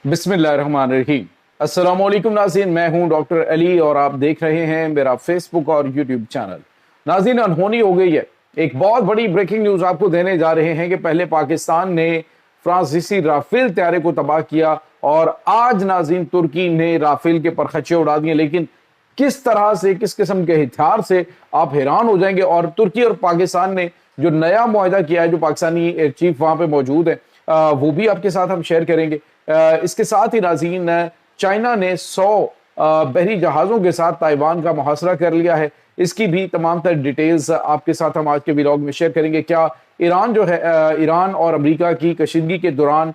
बिस्मिल्लाहिर्रहमानिर्रहीम। अस्सलामुअलैकुम नाज़रीन, मैं हूं डॉक्टर अली और आप देख रहे हैं मेरा फेसबुक और यूट्यूब चैनल। नाज़रीन, अनहोनी हो गई है। एक बहुत बड़ी ब्रेकिंग न्यूज़ आपको देने जा रहे हैं कि पहले पाकिस्तान ने फ्रांसीसी राफेल तैयारे को तबाह किया और आज नाज़रीन तुर्की ने राफेल के परखचे उड़ा दिए। लेकिन किस तरह से, किस किस्म के हथियार से, आप हैरान हो जाएंगे। और तुर्की और पाकिस्तान ने जो नया मुआहदा किया है, जो पाकिस्तानी एयर चीफ वहां पे मौजूद है, वो भी आपके साथ हम शेयर करेंगे। इसके साथ ही नाज़रीन, चाइना ने 100 बहरी जहाज़ों के साथ ताइवान का मुहासरा कर लिया है। इसकी भी तमाम तर डिटेल्स आपके साथ हम आज के व्लॉग में शेयर करेंगे। क्या ईरान जो है, ईरान और अमेरिका की कशीदगी के दौरान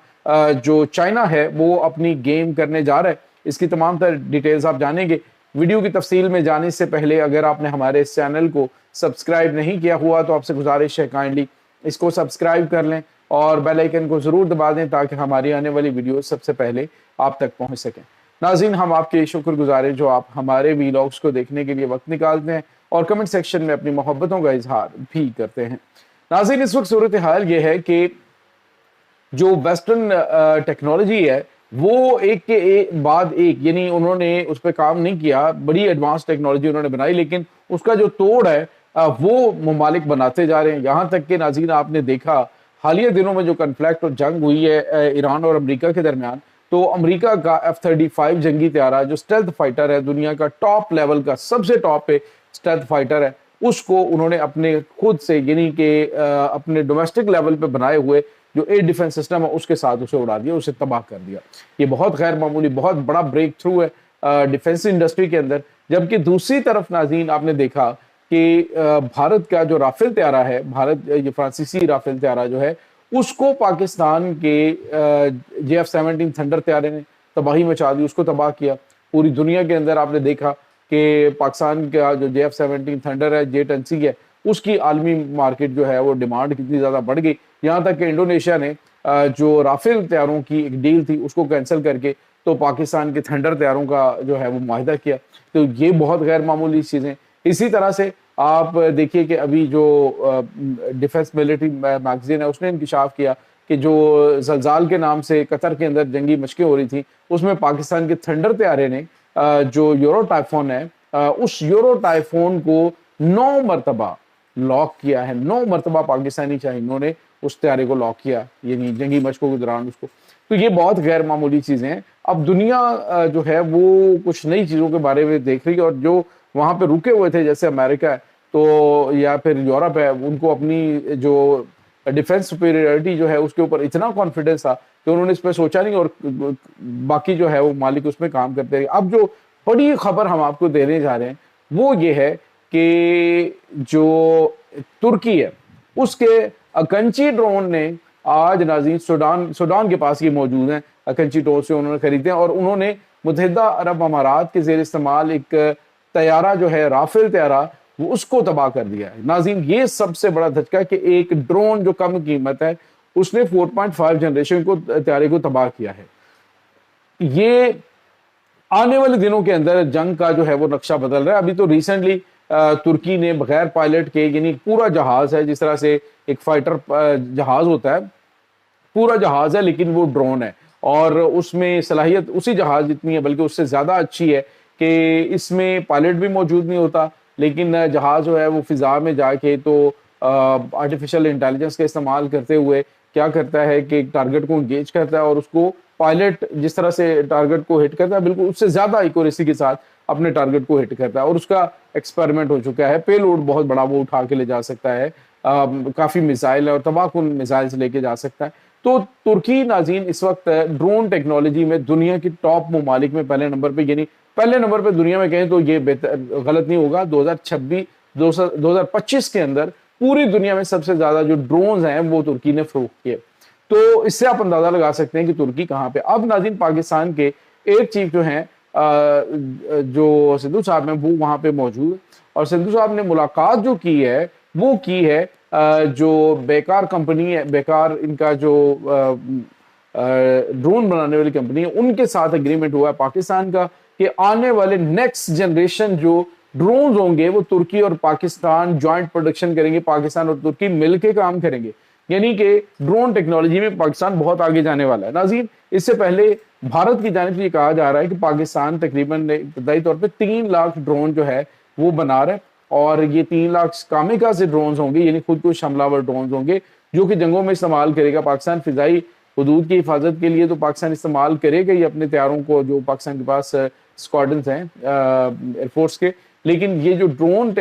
जो चाइना है वो अपनी गेम करने जा रहा है, इसकी तमाम तर डिटेल्स आप जानेंगे। वीडियो की तफसील में जाने से पहले अगर आपने हमारे इस चैनल को सब्सक्राइब नहीं किया हुआ तो आपसे गुजारिश है काइंडली इसको सब्सक्राइब कर लें और बेल आइकन को जरूर दबा दें ताकि हमारी आने वाली वीडियो सबसे पहले आप तक पहुंच सकें। नाज़रीन, हम आपके शुक्रगुजार हैं जो आप हमारे वीलॉग्स को देखने के लिए वक्त निकालते हैं और कमेंट सेक्शन में अपनी मोहब्बतों का इजहार भी करते हैं। नाज़रीन, इस वक्त सूरत हाल ये है कि जो वेस्टर्न टेक्नोलॉजी है वो एक के बाद एक, यानी उन्होंने उस पर काम नहीं किया। बड़ी एडवांस टेक्नोलॉजी उन्होंने बनाई लेकिन उसका जो तोड़ है वो ममालिक बनाते जा रहे हैं। यहाँ तक कि नाज़रीन, आपने देखा हालिया दिनों में जो कन्फ्लिक्ट और जंग हुई है ईरान और अमेरिका के दरमियान, तो अमेरिका का F-35 जंगी त्यारा जो स्टेल्थ फाइटर है, दुनिया का टॉप लेवल का सबसे टॉप पे स्टेल्थ फाइटर है, उसको उन्होंने अपने खुद से, यानी कि अपने डोमेस्टिक लेवल पे बनाए हुए जो एयर डिफेंस सिस्टम है उसके साथ उसे उड़ा दिया, उसे तबाह कर दिया। ये बहुत गैर मामूली, बहुत बड़ा ब्रेक थ्रू है डिफेंस इंडस्ट्री के अंदर। जबकि दूसरी तरफ नाज़रीन, आपने देखा कि भारत का जो राफेल तैयारा है, भारत ये फ्रांसीसी राफेल तैयारा जो है, उसको पाकिस्तान के JF-17 थंडर तैयारे ने तबाही मचा दी, उसको तबाह किया। पूरी दुनिया के अंदर आपने देखा कि पाकिस्तान का जो JF-17 थंडर है, J-10C है, उसकी आलमी मार्केट जो है वो डिमांड कितनी ज़्यादा बढ़ गई, यहाँ तक कि इंडोनेशिया ने जो राफेल तैयारों की एक डील थी उसको कैंसिल करके तो पाकिस्तान के थंडर तैयारों का जो है वो मुआहिदा किया। तो ये बहुत गैर मामूली चीज़ें। इसी तरह से आप देखिए कि अभी जो डिफेंस मिलिट्री मैगजीन है उसने इंकशाफ किया कि जो जलजाल के नाम से कतर के अंदर जंगी मशकें हो रही थी, उसमें पाकिस्तान के थंडर तैयारे ने जो यूरो टाइफोन है, उस यूरो टाइफोन को 9 मरतबा लॉक किया है। 9 मरतबा पाकिस्तानी शाहीनों ने उस तैयारे को लॉक किया, यानी जंगी मशकों के दौरान उसको। तो ये बहुत गैर मामूली चीज़ें हैं। अब दुनिया जो है वो कुछ नई चीज़ों के बारे में देख रही है और जो वहाँ पे रुके हुए थे, जैसे अमेरिका है तो या फिर यूरोप है, उनको अपनी जो डिफेंस सुपीरियरिटी जो है उसके ऊपर इतना कॉन्फिडेंस था कि उन्होंने इस पर सोचा नहीं और बाकी जो है वो मालिक उसमें काम करते रहे। अब जो बड़ी खबर हम आपको देने जा रहे हैं वो ये है कि जो तुर्की है उसके अकंची ड्रोन ने आज नाज़रीन सूडान के पास ये मौजूद हैं, अकंची ड्रोन से उन्होंने खरीदे हैं और उन्होंने मुत्तहिदा अरब अमारात के ज़ेर इस्तेमाल एक तैयारा जो है राफेल तैयारा, वो उसको तबाह कर दिया है। नाज़रीन, ये सबसे बड़ा धचका कि एक ड्रोन जो कम कीमत है उसने 4.5 जनरेशन को तैयारे को तबाह किया है। ये आने वाले दिनों के अंदर जंग का जो है वो नक्शा बदल रहा है। अभी तो रिसेंटली तुर्की ने बगैर पायलट के, यानी पूरा जहाज है, जिस तरह से एक फाइटर जहाज होता है, पूरा जहाज है लेकिन वो ड्रोन है और उसमें सलाहियत उसी जहाज जितनी है बल्कि उससे ज्यादा अच्छी है कि इसमें पायलट भी मौजूद नहीं होता, लेकिन जहाज जो है वो फिजा में जाके तो आर्टिफिशियल इंटेलिजेंस का इस्तेमाल करते हुए क्या करता है कि टारगेट को इंगेज करता है और उसको पायलट जिस तरह से टारगेट को हिट करता है बिल्कुल उससे ज्यादा एक्यूरेसी के साथ अपने टारगेट को हिट करता है और उसका एक्सपेरिमेंट हो चुका है। पेलोड बहुत बड़ा वो उठा के ले जा सकता है, काफी मिसाइल है और तबाहकुन मिसाइल से लेके जा सकता है। तो तुर्की नाज़रीन इस वक्त ड्रोन टेक्नोलॉजी में दुनिया की टॉप ममालिक में पहले नंबर पे, यानी पहले नंबर पे दुनिया में कहें तो ये गलत नहीं होगा। 2025 के अंदर पूरी दुनिया में सबसे ज्यादा जो ड्रोन्स हैं वो तुर्की ने फरोख्त किए। तो इससे आप अंदाजा लगा सकते हैं कि तुर्की कहाँ पे। अब नाज़रीन, पाकिस्तान के एयर चीफ जो हैं जो सिद्धू साहब हैं वो वहां पे मौजूद है और सिद्धू साहब ने मुलाकात जो की है वो की है जो बेकार कंपनी है, बेकार इनका जो ड्रोन बनाने वाली कंपनी है उनके साथ एग्रीमेंट हुआ है पाकिस्तान का कि आने वाले नेक्स्ट जनरेशन जो ड्रोन्स होंगे वो तुर्की और पाकिस्तान ज्वाइंट प्रोडक्शन करेंगे, पाकिस्तान और तुर्की मिलके काम करेंगे। یعنی کہ ڈرون ٹیکنالوجی میں پاکستان بہت آگے جانے والا ہے۔ ناظرین، اس سے پہلے بھارت کی جانب سے یہ کہا جا رہا ہے کہ پاکستان تقریباً ابتدائی طور پہ 3 لاکھ ڈرون جو ہے وہ بنا رہا ہے، اور یہ 3 لاکھ کامیکازے ڈرونز ہوں گے، یعنی خود کش حملہ ور ڈرونز ہوں گے جو کہ جنگوں میں استعمال کرے گا۔ پاکستان فضائی حدود کی حفاظت کے لیے تو پاکستان استعمال کرے گا یہ اپنے طیاروں کو، جو پاکستان کے پاس اسکواڈنز ہیں ایئر فورس کے، لیکن یہ جو ڈرون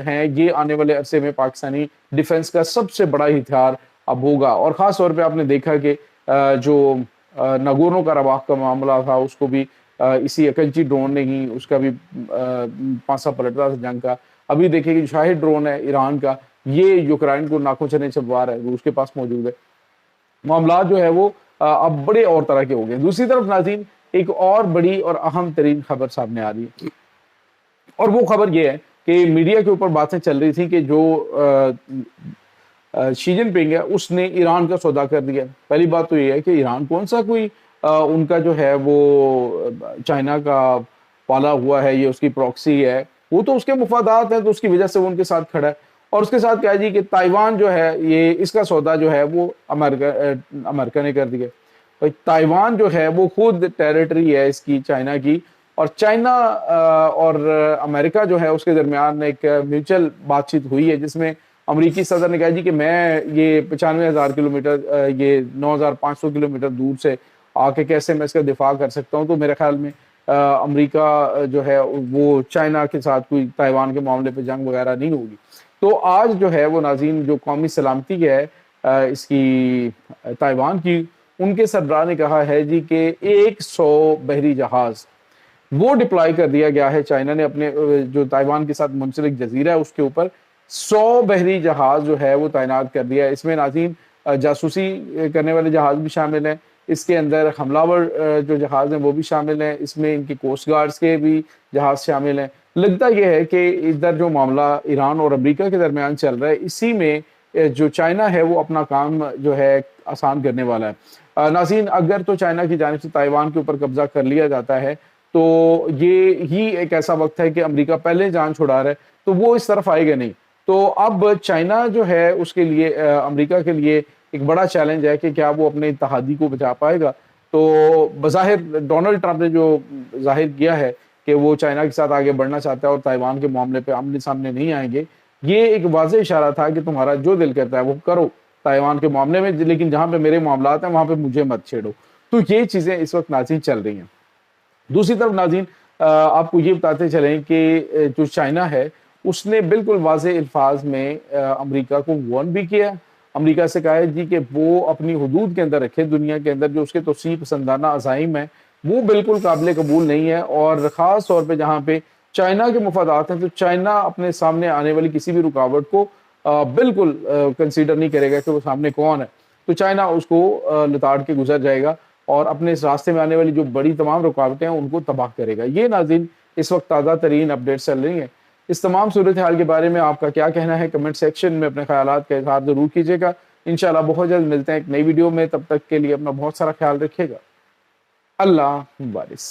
ہیں یہ آنے والے عرصے میں پاکستانی ڈیفنس کا سب سے بڑا ہتھیار اب ہوگا۔ اور خاص طور پہ آپ نے دیکھا کہ جو ناگورنو کاراباخ کا معاملہ تھا اس کو بھی اسی اکنچی ڈرون نے ہی اس کا بھی پانسا پلٹا تھا جنگ کا۔ ابھی دیکھیں کہ جو شاہد ڈرون ہے ایران کا، یہ یوکرائن کو ناکوں چنے چبوا رہا ہے، روس کے پاس موجود ہے۔ معاملات جو ہے وہ اب بڑے اور طرح کے ہو گئے۔ دوسری طرف ناظرین، ایک اور بڑی اور اہم ترین خبر سامنے آ رہی ہے، اور وہ خبر یہ ہے کہ میڈیا کے اوپر باتیں چل رہی تھیں کہ جو شی جن پنگ ہے اس نے ایران کا سودا کر دیا۔ پہلی بات تو یہ ہے کہ ایران کون سا کوئی ان کا جو ہے وہ چائنا کا پالا ہوا ہے، یہ اس کی پروکسی ہے، وہ تو اس کے مفادات ہیں تو اس کی وجہ سے وہ ان کے ساتھ کھڑا ہے۔ اور اس کے ساتھ کیا جی کہ تائیوان جو ہے یہ اس کا سودا جو ہے وہ امریکہ نے کر دیا۔ تائیوان جو ہے وہ خود ٹیریٹری ہے اس کی چائنا کی، اور چائنا اور امریکہ جو ہے اس کے درمیان ایک میوچل بات چیت ہوئی ہے جس میں امریکی صدر نے کہا جی کہ میں یہ 95,000 کلومیٹر، یہ 9,500 کلومیٹر دور سے آ کے کیسے میں اس کا دفاع کر سکتا ہوں۔ تو میرے خیال میں امریکہ جو ہے وہ چائنا کے ساتھ کوئی تائیوان کے معاملے پہ جنگ وغیرہ نہیں ہوگی۔ تو آج جو ہے وہ ناظرین جو قومی سلامتی ہے اس کی تائیوان کی، ان کے سربراہ نے کہا ہے جی کہ 100 بحری جہاز وہ ڈپلائی کر دیا گیا ہے۔ چائنا نے اپنے جو تائیوان کے ساتھ منسلک جزیرہ ہے اس کے اوپر 100 بحری جہاز جو ہے وہ تعینات کر دیا ہے۔ اس میں ناظرین جاسوسی کرنے والے جہاز بھی شامل ہیں، اس کے اندر حملہ ور جو جہاز ہیں وہ بھی شامل ہیں، اس میں ان کے کوسٹ گارڈز کے بھی جہاز شامل ہیں۔ لگتا یہ ہے کہ ادھر جو معاملہ ایران اور امریکہ کے درمیان چل رہا ہے، اسی میں جو چائنا ہے وہ اپنا کام جو ہے آسان کرنے والا ہے۔ ناظرین، اگر تو چائنا کی جانب سے تائیوان کے اوپر قبضہ کر لیا جاتا ہے تو یہ ہی ایک ایسا وقت ہے کہ امریکہ پہلے جان چھڑا رہا ہے تو وہ اس طرف آئے گا نہیں۔ تو اب چائنا جو ہے اس کے لیے، امریکہ کے لیے ایک بڑا چیلنج ہے کہ کیا وہ اپنے اتحادی کو بچا پائے گا۔ تو بظاہر ڈونلڈ ٹرمپ نے جو ظاہر کیا ہے کہ وہ چائنا کے ساتھ آگے بڑھنا چاہتا ہے اور تائیوان کے معاملے پہ آمنے سامنے نہیں آئیں گے، یہ ایک واضح اشارہ تھا کہ تمہارا جو دل کرتا ہے وہ کرو تائیوان کے معاملے میں، لیکن جہاں پہ میرے معاملات ہیں وہاں پہ مجھے مت چھیڑو۔ تو یہ چیزیں اس وقت ناظرین چل رہی ہیں۔ دوسری طرف ناظرین آپ کو یہ بتاتے چلیں کہ جو چائنا ہے اس نے بالکل واضح الفاظ میں امریکہ کو وارن بھی کیا۔ امریکہ سے کہا ہے جی کہ وہ اپنی حدود کے اندر رکھے، دنیا کے اندر جو اس کے توسیع پسندانہ عزائم ہیں وہ بالکل قابل قبول نہیں ہے، اور خاص طور پہ جہاں پہ چائنا کے مفادات ہیں تو چائنا اپنے سامنے آنے والی کسی بھی رکاوٹ کو بالکل کنسیڈر نہیں کرے گا کہ وہ سامنے کون ہے، تو چائنا اس کو لتاڑ کے گزر جائے گا اور اپنے اس راستے میں آنے والی جو بڑی تمام رکاوٹیں ہیں ان کو تباہ کرے گا۔ یہ ناظرین اس وقت تازہ ترین اپڈیٹس چل رہی ہیں۔ اس تمام صورتحال کے بارے میں آپ کا کیا کہنا ہے؟ کمنٹ سیکشن میں اپنے خیالات کا اظہار ضرور کیجیے گا۔ انشاءاللہ بہت جلد ملتے ہیں ایک نئی ویڈیو میں، تب تک کے لیے اپنا بہت سارا خیال رکھیے گا۔ اللہ حافظ۔